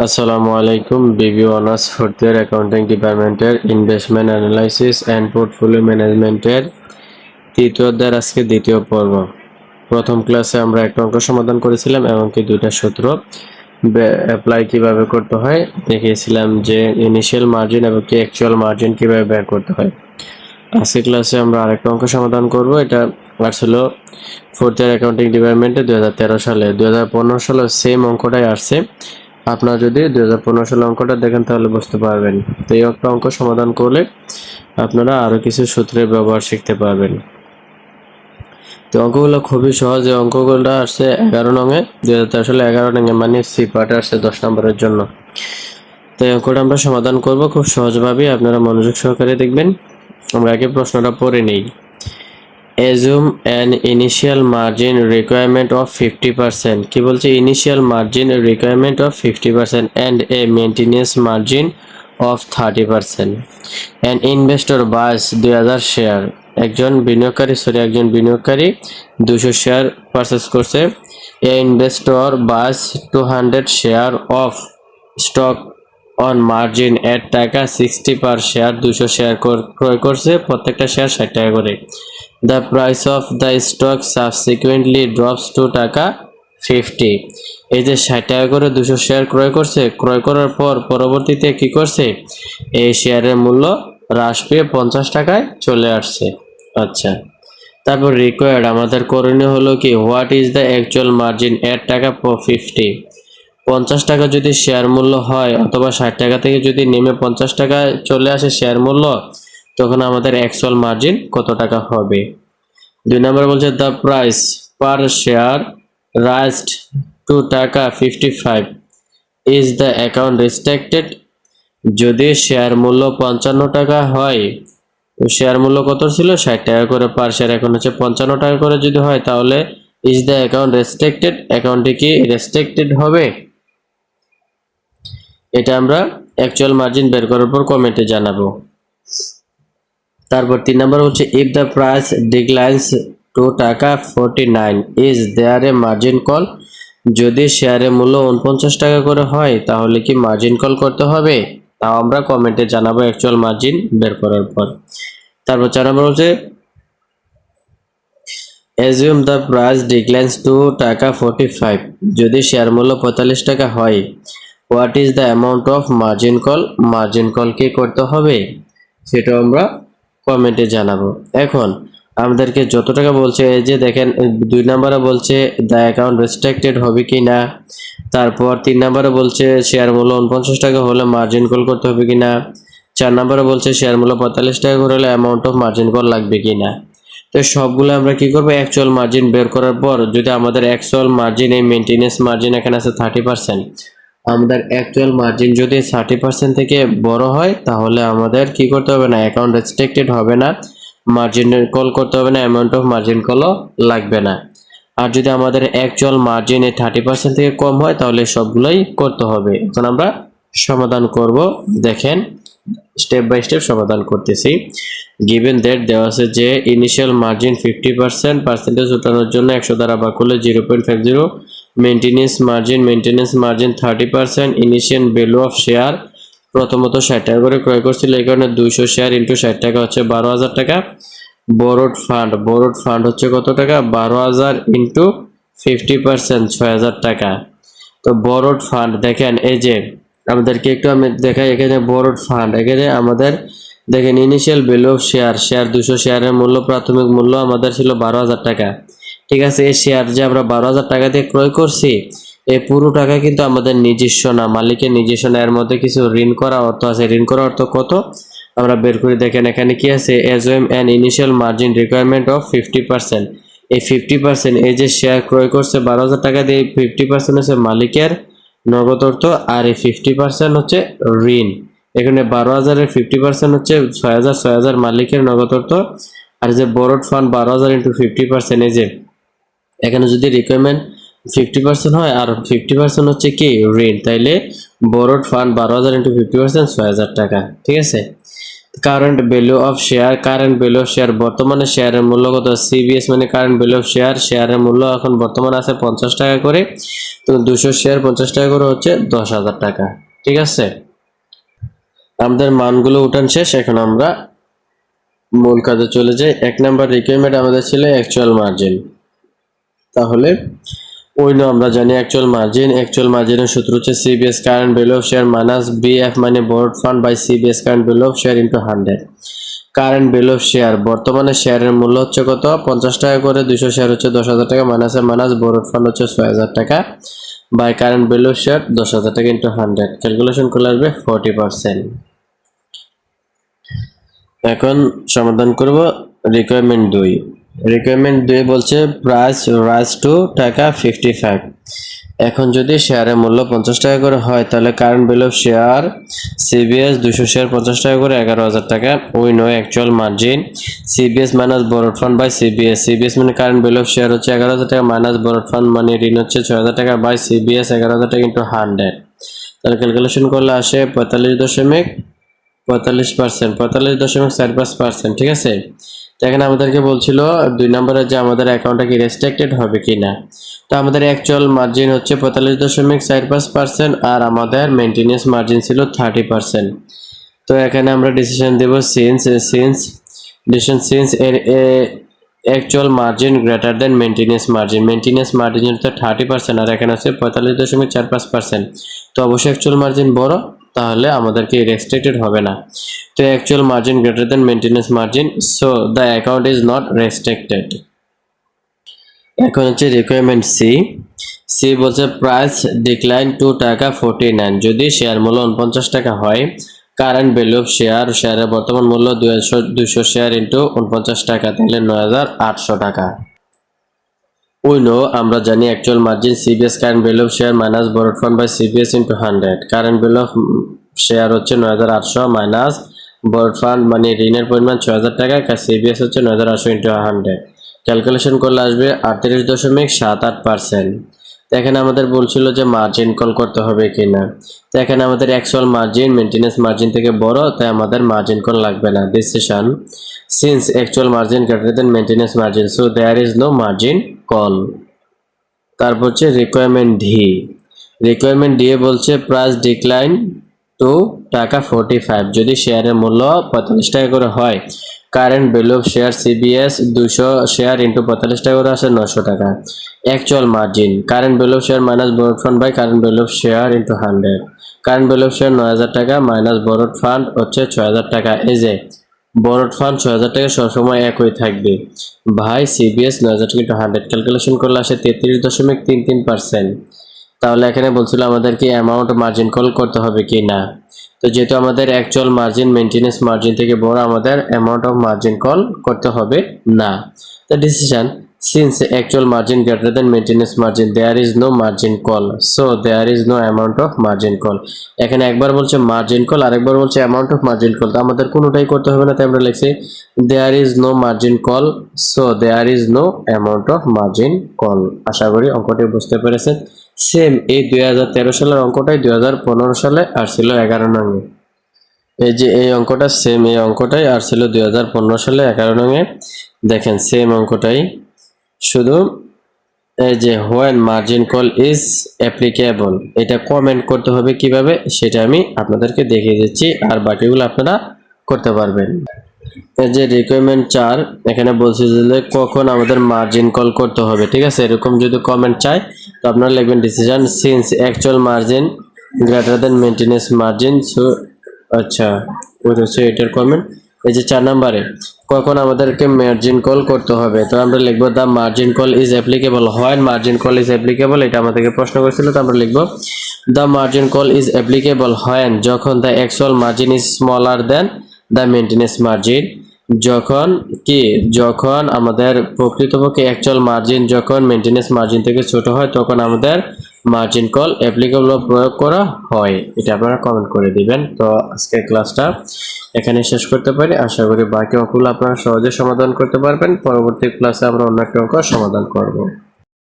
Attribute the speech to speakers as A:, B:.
A: আসসালামু আলাইকুম। বিবি honours fourth year accounting ডিপার্টমেন্টের ইনভেস্টমেন্ট অ্যানালাইসিস অ্যান্ড পোর্টফোলিও ম্যানেজমেন্টের তৃতীয় অধ্যায়ের আজকে দ্বিতীয় পর্ব। প্রথম ক্লাসে আমরা একটা অঙ্ক সমাধান করেছিলাম এমনকি দুইটা সূত্র অ্যাপ্লাই কিভাবে করতে হয় দেখিয়েছিলাম, যে ইনিশিয়াল মার্জিন এবং কি অ্যাকচুয়াল মার্জিন কিভাবে বের করতে হয়। আজকে ক্লাসে আমরা আরেকটা অঙ্ক সমাধান করব। এটা আসছিল ফোর্থ ইয়ার অ্যাকাউন্টিং ডিপার্টমেন্টে 2013 সালে। 2015 সালে সেম অঙ্কটাই আসছে। আপনারা যদি 2015 সালে অঙ্কটা দেখেন তাহলে বুঝতে পারবেন। তো এই একটা অঙ্ক সমাধান করলে আপনারা আরো কিছু সূত্রের ব্যবহার শিখতে পারবেন। তো অঙ্কগুলো খুবই সহজ। এই অঙ্কগুলো আসছে 11 নঙে, 2013 সালে 11 নঙে, মানে সি পার্টে আসছে 10 নম্বরের জন্য। তো এই অঙ্কটা আমরা সমাধান করব খুব সহজভাবে, আপনারা মনোযোগ সহকারে দেখবেন। আমরা আগে প্রশ্নটা পড়ে নেই। Assume an initial margin requirement of 50%. কি বলছে? Initial margin requirement of 50% and a maintenance margin of 30%. An investor buys 2000 share. একজন বিনিয়োগকারী 200 শেয়ার পারচেজ করছে। A investor buys 200 share of stock on margin at taka 60 per share. 200 share ক্রয় করছে, প্রত্যেকটা share 60 টাকা করে। The price of the stock subsequently drops to টাকা 50। এই যে 60 টাকা করে 200 শেয়ার ক্রয় করছে, ক্রয় করার পর পরবর্তীতে কি করছে, এই শেয়ারের মূল্য হ্রাস পেয়ে 50 টাকায় চলে আসছে। আচ্ছা, তারপর রিকোয়ার্ড আমাদের করণীয় হলো কি, what is the actual margin at taka 50। 50 টাকা যদি শেয়ার মূল্য হয় অথবা 60 টাকা থেকে যদি নেমে 50 টাকায় চলে আসে শেয়ার মূল্য, তখন আমাদের অ্যাকচুয়াল মার্জিন কত টাকা হবে। 2 নম্বর বলছে the price per share raised to taka 55 is the account restricted. যদি শেয়ার মূল্য 55 টাকা হয়, শেয়ার মূল্য কত ছিল 60 টাকা করে পার শেয়ার, এখন হচ্ছে 55 টাকা করে যদি হয়, তাহলে ইজ দ্য অ্যাকাউন্ট রেস্ট্রিক্টেড, অ্যাকাউন্টটি কি রেস্ট্রিক্টেড হবে। এটা আমরা অ্যাকচুয়াল মার্জিন বের করার পর কমেন্টে জানাবো। তারপর 3 নম্বর হচ্ছে if the price declines to টাকা 49 is there a margin call. যদি শেয়ারের মূল্য 49 টাকা করে হয় তাহলে কি মার্জিন কল করতে হবে, তাও আমরা কমেন্টে জানাবো অ্যাকচুয়াল মার্জিন বের করার পর। তারপর 4 নম্বর হচ্ছে assume the price declines to taka 45। যদি শেয়ার মূল্য 45 টাকা হয়, what is the amount of margin call. Margin call কি করতে হবে সেটা আমরা কমেন্টে জানাবো। এখন আমাদেরকে যত টাকা বলছে, এই যে দেখেন 2 নম্বরে বলছে দ্য অ্যাকাউন্ট রেস্ট্রিক্টেড হবে কি না। তারপর 3 নম্বরে বলছে শেয়ার মূল্য 49 টাকা হলে মার্জিন কল করতে হবে কিনা। 4 নম্বরে বলছে শেয়ার মূল্য 45 টাকা করে হলে অ্যামাউন্ট অফ মার্জিন কল লাগবে কিনা। তো সবগুলো আমরা কি করব, অ্যাকচুয়াল মার্জিন বের করার পর যদি আমাদের অ্যাকচুয়াল মার্জিন, এই মেইনটেনেন্স মার্জিন এখানে আছে 30%, আমাদের অ্যাকচুয়াল মার্জিন যদি 30% থেকে বড় হয় তাহলে আমাদের কি করতে হবে না, অ্যাকাউন্ট রেস্ট্রিক্টেড হবে না, মার্জিন কল করতে হবে না, অ্যামাউন্ট অফ মার্জিন কলও লাগবে না। আর যদি আমাদের অ্যাকচুয়াল মার্জিন 30% থেকে কম হয় তাহলে সবগুলোই করতে হবে। এখন আমরা সমাধান করব, দেখেন স্টেপ বাই স্টেপ সমাধান করতেছি। গিভেন দ্যাট দেওয়া আছে যে ইনিশিয়াল মার্জিন 50%, পার্সেন্টেজ উঠানোর জন্য 100 দ্বারা ভাগ করলে 0.50, maintenance margin 30%, initial value of share প্রথমত 60 টাকা করে ক্রয় করছিল, এই কারণে 200 শেয়ার ইন্টু 60 টাকা হচ্ছে 12,000 টাকা। বরোড ফান্ড হচ্ছে কত টাকা, 12,000 ইন্টু 50% 6,000 টাকা। তো বরোড ফান্ড দেখেন, এই যে আমাদেরকে একটু আমি দেখাই, এখানে বরোড ফান্ড, এখানে আমাদের দেখেন ইনিশিয়াল ভ্যালু অফ শেয়ার 200 শেয়ারের মূল্য, প্রাথমিক মূল্য আমাদের ছিল 12,000 টাকা। ঠিক আছে, এই শেয়ার যে আমরা 12,000 টাকা দিয়ে ক্রয় করছি, এই পুরো টাকা কিন্তু আমাদের নিজস্ব না, মালিকের নিজস্ব না, এর মধ্যে কিছু ঋণ করা অর্থ আছে। ঋণ করা অর্থ কত আমরা বের করে দেখেন, এখানে কি আছে, assume an initial margin requirement of 50%। এই 50%, এই যে শেয়ার ক্রয় করছে 12,000 টাকা দিয়ে, 50% হচ্ছে মালিকের নগদ অর্থ, আর এই 50% হচ্ছে ঋণ। এখানে 12,000 এর 50% হচ্ছে 6,000 মালিকের নগদ অর্থ, আর যে বরোড ফান্ড 12,000 ইন্টু 50%, এই যে এখানে যদি রিকোয়ারমেন্ট 50% হয় আর 50% হচ্ছে কি ঋণ, তাইলে বরোড ফান্ড 12,000 ইন্টু 50% 6,000 টাকা। ঠিক আছে, current value of share, current value of share বর্তমানে শেয়ারের মূল্য কত, সিবিএস মানে কারেন্ট ভ্যালু অফ শেয়ার, শেয়ারের মূল্য এখন বর্তমানে আছে 50 টাকা করে, তো 200 শেয়ার 50 টাকা করে হচ্ছে 10,000 টাকা। ঠিক আছে, আমাদের মানগুলো উঠান শেষ, এখন আমরা মূল কাজে চলে যাই। 1 নাম্বার রিকোয়ারমেন্ট আমাদের ছিল অ্যাকচুয়াল মার্জিন। তাহলে আমরা জানি অ্যাকচুয়াল মার্জিনের সূত্র হচ্ছে CBS current value of share minus BF মানে borrowed fund by CBS current value of share into 100। Current value of share বর্তমানে শেয়ারের মূল্য হচ্ছে কত, 50 টাকা করে, 200 শেয়ার হচ্ছে 10,000 টাকা, মাইনাস বরড ফান্ড হচ্ছে 6,000 টাকা, by current value of share 10,000 টাকা ইনটু 100, ক্যালকুলেশন করলে আসবে 40%। এখন সমাধান করব রিকোয়ারমেন্ট 2। রিকোয়ারমেন্ট 2 বলছে প্রাইস রাইজ টু টাকা 55। এখন যদি শেয়ারের মূল্য 50 টাকা করে হয় তাহলে current value of share CBS 200 share 50 টাকা করে 11,000 টাকা। We know actual margin CBS minus borrowed fund by CBS মানে কারেন্ট ভ্যালু অফ শেয়ার হচ্ছে 11,000 টাকা মাইনাস বরড ফান্ড মানে ঋণ হচ্ছে 6,000 টাকা বাই সিবিএস 11,000 টাকা ইনটু 100। তাহলে ক্যালকুলেশন করলে আসে 45.45%, ঠিক আছে। তো এখানে আমাদেরকে বলছিল 2 নম্বরে যে আমাদের অ্যাকাউন্টটা কি রেস্ট্রিক্টেড হবে কিনা। তো আমাদের অ্যাকচুয়াল মার্জিন হচ্ছে 45.45% আর আমাদের মেইনটেনেন্স মার্জিন ছিল 30%। তো এখানে আমরা ডিসিশন দেব সিন্স এর actual margin greater than maintenance margin হচ্ছে 30% আর এখানে হচ্ছে 45.45%। তো অবশ্যই অ্যাকচুয়াল মার্জিন বড়, তাহলে আমাদেরকে রেস্ট্রিক্টেড হবে না। তো actual margin greater than maintenance margin, so the account is not restricted. এখন হচ্ছে রিকোয়ারমেন্ট সি বলছে প্রাইস ডিক্লাইন টু টাকা 49। যদি শেয়ার মূল্য 49 টাকা হয়, কারেন্ট ভ্যালু অফ শেয়ারের বর্তমান মূল্য 200 শেয়ার ইন্টু 49 টাকা, তাহলে 9,800 টাকা। উই নো আমরা জানি actual margin CBS current value of share minus borrowed fund by CBS into 100। Current value of share হচ্ছে 9,800 মাইনাস বরড ফান্ড মানে ঋণের পরিমাণ 6,000 টাকা, সিবিএস হচ্ছে 9,800 ইন্টু 100, ক্যালকুলেশন করলে আসবে 38.78%। তো এখানে আমাদের বলছিল যে মার্জিন কল করতে হবে কিনা। তো এখানে আমাদের অ্যাকচুয়াল মার্জিন মেইনটেনেন্স মার্জিন থেকে বড়, তাই আমাদের মার্জিন কল লাগবে না। Decision since actual margin greater than maintenance margin, so there is no margin call. তারপর হচ্ছে রিকোয়ারমেন্ট ডি বলছে প্রাইস ডিক্লাইন টু টাকা 45। যদি শেয়ারের মূল্য 45 টাকা করে হয়, current value of share CBS 200 share into 45 টাকা করে আসে 900 টাকা। Actual margin current value of share minus borrowed fund by current value of share into 100। Current value of share 9,000 টাকা মাইনাস বরড ফান্ড হচ্ছে 6,000 টাকা। এই যে বরড ফান্ড 6,000 টাকা সবসময় একই থাকবে, ভাই সিবিএস 9,000 টাকা ইন্টু 100, ক্যালকুলেশন করলে আসে 33.33%। তাহলে এখানে বলছিল আমাদেরকে অ্যামাউন্ট মার্জিন কল করতে হবে কি না। তো যেহেতু আমাদের অ্যাকচুয়াল মার্জিন মেইনটেনেন্স মার্জিন থেকে বড়, আমাদের অ্যামাউন্ট অফ মার্জিন কল করতে হবে না। The decision since actual margin greater than maintenance margin there is no margin call, so there is no amount of margin call. এখানে একবার বলছে মার্জিন কল, আরেকবার বলছে অ্যামাউন্ট অফ মার্জিন কল, তো আমাদের কোনোটাই করতে হবে না, তাই আমরা লিখছি there is no margin call, so there is no amount of margin call. আশা করি অঙ্কটি বুঝতে পেরেছেন। সেম এই 2013 সালের অঙ্কটাই 2015 সালে আসছিল 11 নং-এ। এই যে এই অঙ্কটা সেম এই অঙ্কটাই আসছিল 2015 সালে 11 নং-এ। দেখেন সেম অঙ্কটাই, শুধু এই যে when margin call is applicable, এটা কমেন্ট করতে হবে কিভাবে সেটা আমি আপনাদেরকে দেখিয়ে দিচ্ছি, আর বাকিগুলো আপনারা করতে পারবেন। এই যে রিকোয়ারমেন্ট 4 এখানে বলছে যে কখন আমাদের মার্জিন কল করতে হবে। ঠিক আছে, এরকম যদি কমেন্ট চাই তো আপনারা লিখবেন decision since actual margin greater than maintenance margin, so আচ্ছা ওই হচ্ছে এটার কমেন্ট। এই যে 4 নম্বরে কখন আমাদেরকে মার্জিন কল করতে হবে, তো আমরা লিখবো the margin call is applicable when margin call is applicable, এটা আমাদেরকে প্রশ্ন করেছিল, তো আমরা লিখবো the margin call is applicable when যখন the actual margin is smaller than the maintenance margin, যখন আমাদের প্রকৃতপক্ষে অ্যাকচুয়াল মার্জিন যখন মেইনটেনেন্স মার্জিন থেকে ছোট হয় তখন আমাদের মার্জিন কল অ্যাপ্লিকেবল প্রয়োগ করা হয়। এটা আপনারা কমেন্ট করে দিবেন। তো আজকের ক্লাসটা এখানে শেষ করতে পারি, আশা করি বাকি অঙ্কগুলো আপনারা সহজে সমাধান করতে পারবেন। পরবর্তী ক্লাসে আমরা অন্য একটা অঙ্ক সমাধান করব।